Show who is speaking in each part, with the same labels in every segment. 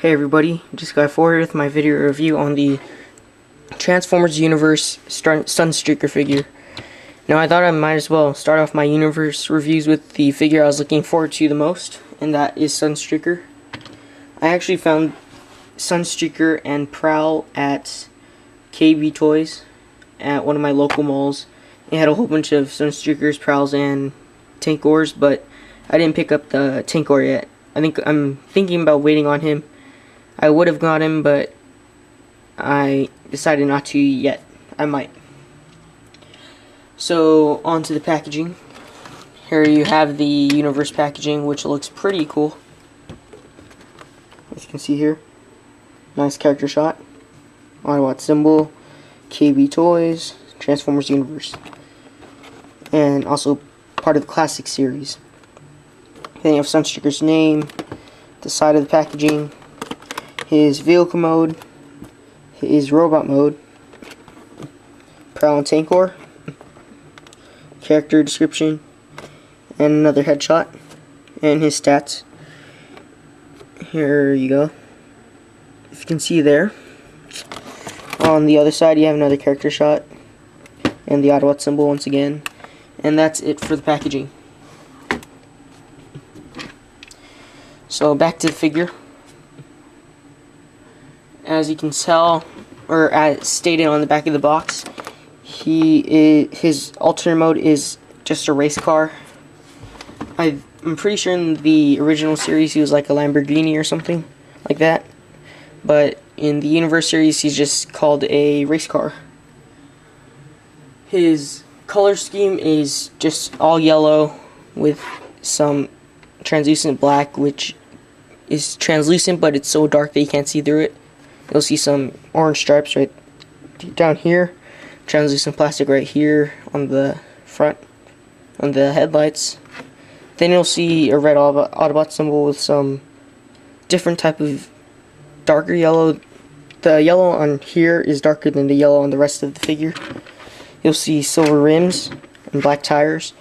Speaker 1: Hey everybody, just got forward with my video review on the Transformers Universe Sunstreaker figure. Now I thought I might as well start off my universe reviews with the figure I was looking forward to the most, and that is Sunstreaker. I actually found Sunstreaker and Prowl at KB Toys at one of my local malls. It had a whole bunch of Sunstreakers, Prowls, and Tankors, but I didn't pick up the Tankor yet. I'm thinking about waiting on him. I would have got him, but I decided not to yet. I might. So, on to the packaging. Here you have the Universe packaging, which looks pretty cool. As you can see here. Nice character shot. Autobot symbol. KB Toys. Transformers Universe. And also part of the classic series. Then you have Sunstreaker's name. The side of the packaging. His vehicle mode, his robot mode, Prowl and Tankor, character description, and another headshot, and his stats. Here you go. If you can see there. On the other side you have another character shot, and the Autobot symbol once again. And that's it for the packaging. So back to the figure. As you can tell, or as stated on the back of the box, his alternate mode is just a race car. I'm pretty sure in the original series he was like a Lamborghini or something like that, but in the Universe series he's just called a race car. His color scheme is just all yellow with some translucent black, which is translucent but it's so dark that you can't see through it. You'll see some orange stripes right down here, translucent plastic right here on the front, on the headlights. Then you'll see a red Autobot symbol with some different type of darker yellow. The yellow on here is darker than the yellow on the rest of the figure. You'll see silver rims and black tires,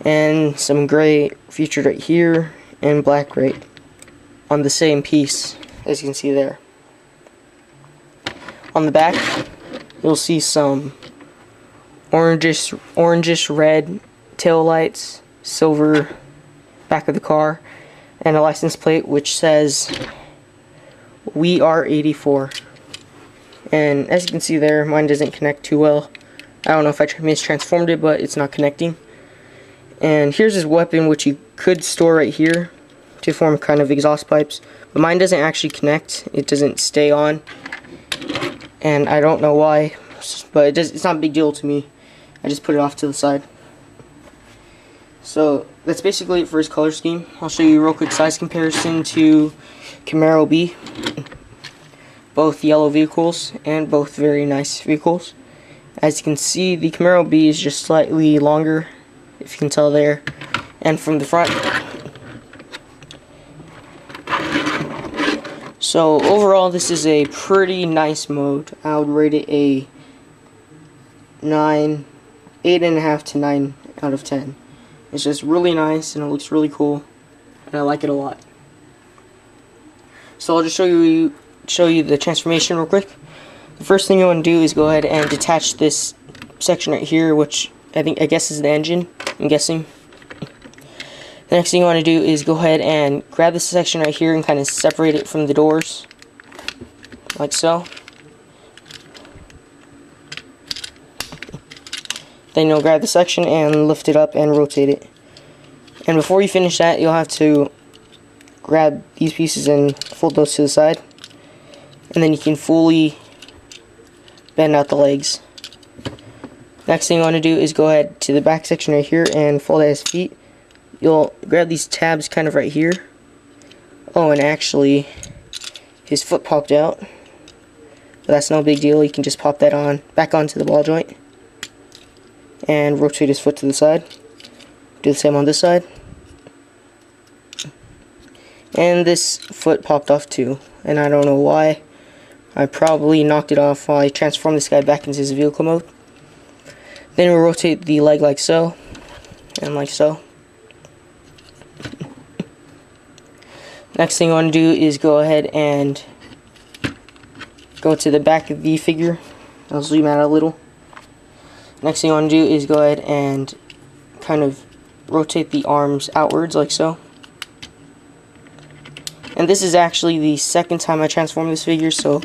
Speaker 1: and some gray featured right here, and black right on the same piece, as you can see there. On the back, you'll see some orangish red tail lights, silver back of the car, and a license plate which says "We are 84." And as you can see there, mine doesn't connect too well. I don't know if I mistransformed it, but it's not connecting. And here's his weapon, which you could store right here to form kind of exhaust pipes, but mine doesn't actually connect. It doesn't stay on. And I don't know why, but it's not a big deal to me. I just put it off to the side. So that's basically it for his color scheme. I'll show you a real quick size comparison to Camaro B. Both yellow vehicles and both very nice vehicles. As you can see, the Camaro B is just slightly longer, if you can tell there, and from the front. So overall, this is a pretty nice mode. I would rate it a 8.5 to 9 out of 10. It's just really nice and it looks really cool, and I like it a lot. So I'll just show you the transformation real quick. The first thing you want to do is go ahead and detach this section right here, which I guess is the engine, I'm guessing. The next thing you want to do is go ahead and grab this section right here and kind of separate it from the doors, like so. Then you'll grab the section and lift it up and rotate it. And before you finish that, you'll have to grab these pieces and fold those to the side. And then you can fully bend out the legs. Next thing you want to do is go ahead to the back section right here and fold out his feet. You'll grab these tabs kind of right here. Oh, and actually, his foot popped out. But that's no big deal. You can just pop that on back onto the ball joint and rotate his foot to the side. Do the same on this side. And this foot popped off too, and I don't know why. I probably knocked it off while I transformed this guy back into his vehicle mode. Then we'll rotate the leg like so, and like so. Next thing you want to do is go ahead and go to the back of the figure. I'll zoom out a little. Next thing you want to do is go ahead and kind of rotate the arms outwards like so. And this is actually the second time I transform this figure, so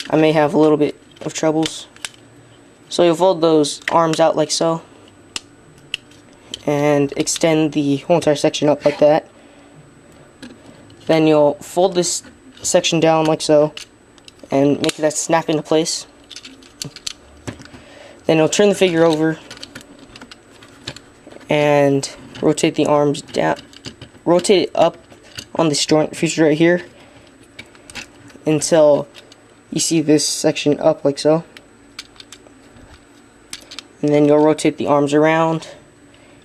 Speaker 1: I may have a little bit of troubles. So you'll fold those arms out like so, and extend the whole entire section up like that. Then you'll fold this section down like so, and make that snap into place. Then you'll turn the figure over, and rotate the arms down, rotate it up on this joint feature right here until you see this section up like so. And then you'll rotate the arms around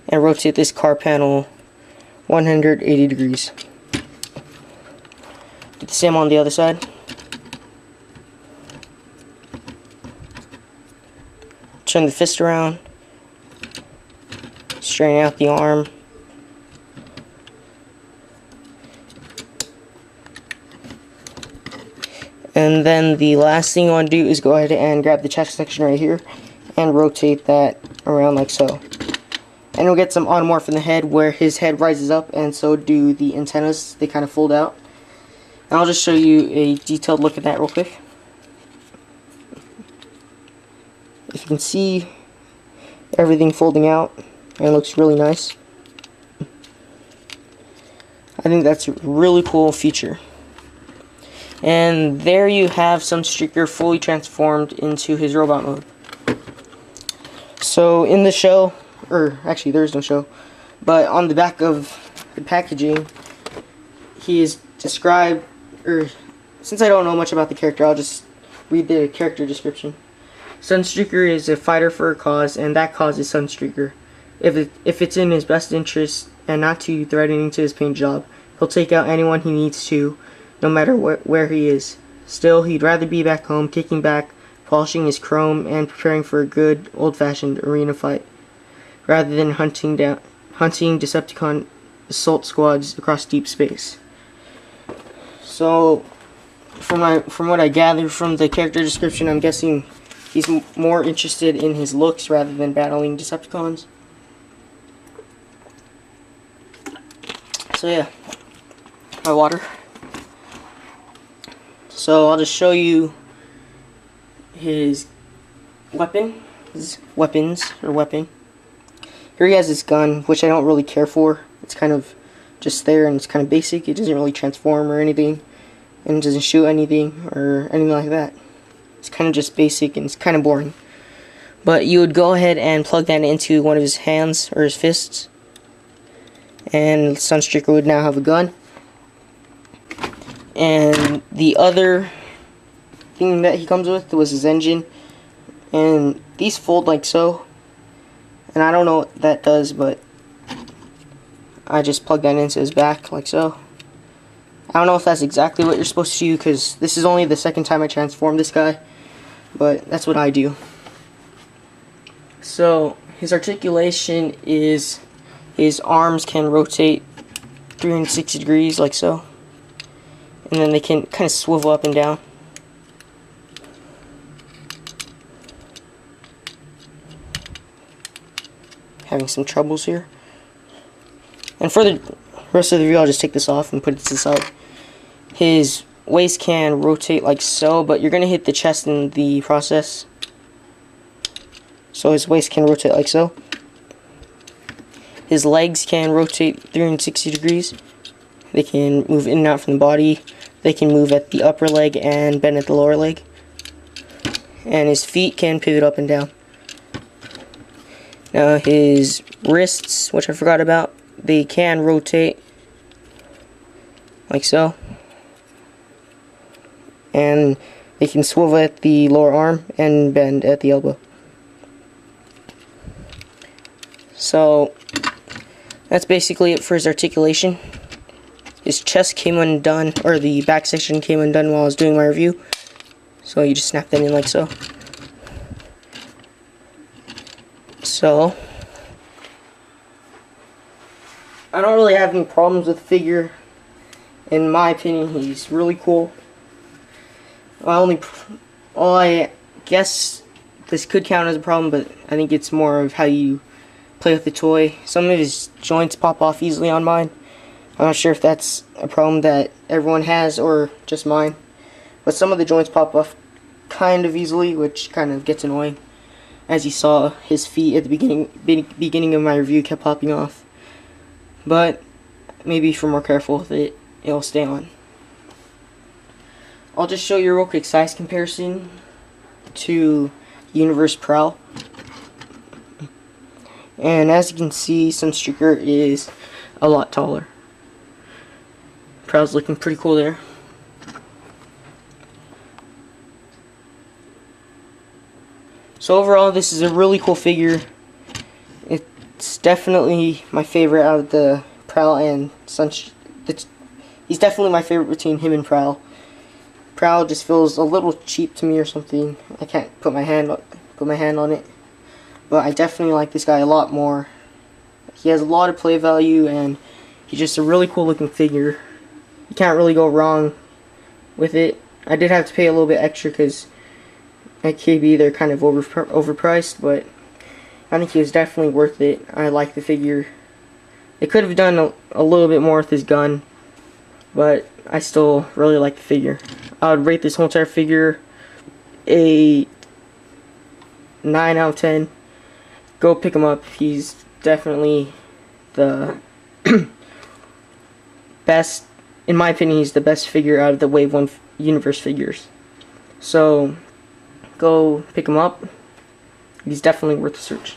Speaker 1: and rotate this car panel 180 degrees. Do the same on the other side. Turn the fist around, straighten out the arm. And then the last thing you want to do is go ahead and grab the chest section right here and rotate that around like so. And you'll get some automorph in the head where his head rises up, and so do the antennas. They kind of fold out. And I'll just show you a detailed look at that real quick. If you can see everything folding out, and it looks really nice. I think that's a really cool feature. And there you have Sunstreaker fully transformed into his robot mode. So in the show, or actually there is no show, but on the back of the packaging, he is described, or since I don't know much about the character, I'll just read the character description. Sunstreaker is a fighter for a cause, and that cause is Sunstreaker. If it's in his best interest and not too threatening to his paint job, he'll take out anyone he needs to, no matter where he is. Still, he'd rather be back home, kicking back, polishing his chrome, and preparing for a good, old-fashioned arena fight, rather than hunting Decepticon assault squads across deep space. So, from what I gathered from the character description, I'm guessing he's more interested in his looks rather than battling Decepticons. So yeah, my water. So I'll just show you his weapon, weapon. Here he has his gun, which I don't really care for. It's kind of just there, and it's kind of basic. It doesn't really transform or anything, and it doesn't shoot anything or anything like that. It's kind of just basic, and it's kind of boring. But you would go ahead and plug that into one of his hands or his fists, and Sunstreaker would now have a gun. And the other thing that he comes with was his engine, and these fold like so, and I don't know what that does, but I just plug that into his back like so. I don't know if that's exactly what you're supposed to do, because this is only the second time I transformed this guy, but that's what I do. So his articulation is his arms can rotate 360 degrees like so, and then they can kind of swivel up and down. Having some troubles here. And for the rest of the video, I'll just take this off and put it to the side. His waist can rotate like so, but you're going to hit the chest in the process. So his waist can rotate like so. His legs can rotate 360 degrees. They can move in and out from the body. They can move at the upper leg and bend at the lower leg. And his feet can pivot up and down. Now his wrists, which I forgot about, they can rotate like so. And they can swivel at the lower arm and bend at the elbow. So that's basically it for his articulation. His chest came undone, or the back section came undone while I was doing my review. So you just snap that in like so. So I don't really have any problems with the figure. In my opinion, he's really cool. I guess this could count as a problem, but I think it's more of how you play with the toy. Some of his joints pop off easily on mine. I'm not sure if that's a problem that everyone has or just mine, but some of the joints pop off kind of easily, which kind of gets annoying. As you saw, his feet at the beginning of my review kept popping off, but maybe if you're more careful with it, it'll stay on. I'll just show you a real quick size comparison to Universe Prowl. And as you can see, Sunstreaker is a lot taller. Prowl's looking pretty cool there. So overall, this is a really cool figure. It's definitely my favorite out of the Prowl and Sunstreaker. He's definitely my favorite between him and Prowl. Prowl just feels a little cheap to me or something. I can't put my hand on it, but I definitely like this guy a lot more. He has a lot of play value, and he's just a really cool looking figure. You can't really go wrong with it. I did have to pay a little bit extra because at KB they're kind of overpriced, but I think he was definitely worth it. I like the figure. They could have done a little bit more with his gun, but I still really like the figure. I would rate this whole entire figure a 9 out of 10. Go pick him up. He's definitely the best, in my opinion, he's the best figure out of the Wave 1 Universe figures. So, go pick him up. He's definitely worth the search.